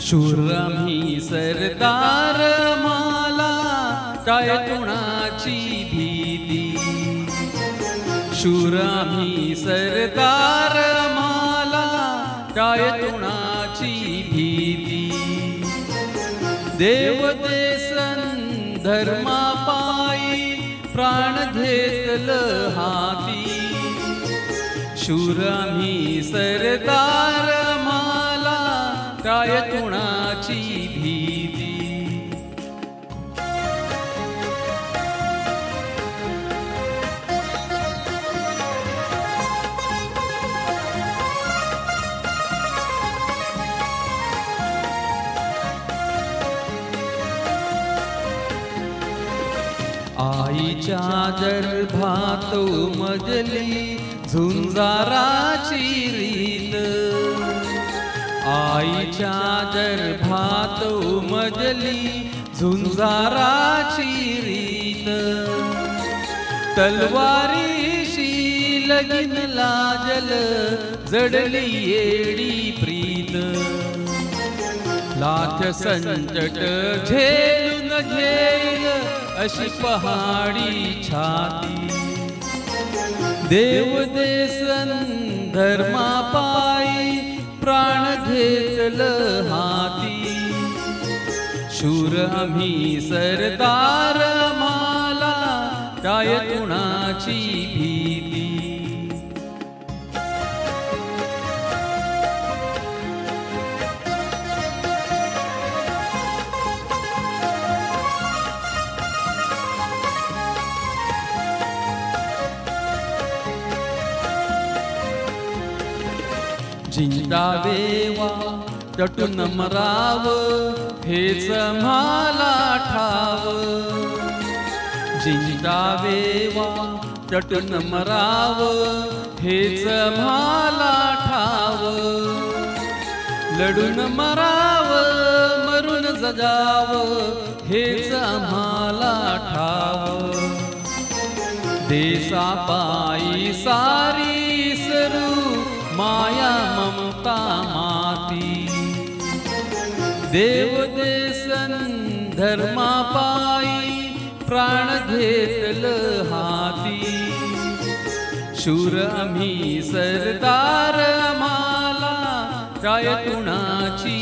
शूर आम्ही सरदार मला काय कुणाची भीती। शूर आम्ही सरदार मला काय कुणाची भीती। देव देसन धर्मा पायी प्राण घेतलं हाती। शूर आम्ही सरदार मला काय कुणाची भीती। आईच्या गर्भात उमजली झुंजाराची रीत। आईच्या गर्भात उमजली झुंजाराची रीत। तलवारीशी लगीन लाजल जडली येडी प्रीत। लाथ संकट झेलून घेईल अशी पहाडी छाती। देव देसन धर्मा पायी प्राण घेतलं हाती। शूर आम्ही सरदार मला काय कुणाची भीती। जिंकावेवा तटून मराव हेच म्हाला ठाव। जिंकावेवा तटून मराव हेच म्हाला ठाव। लढून मराव मरून जगाव हेच आम्हाला ठाव। देशापायी सारी सरू माया ममता माती। देव देसन धर्मा पायी प्राण घेतलं हाती। शूर आम्ही सरदार मला काय कुणाची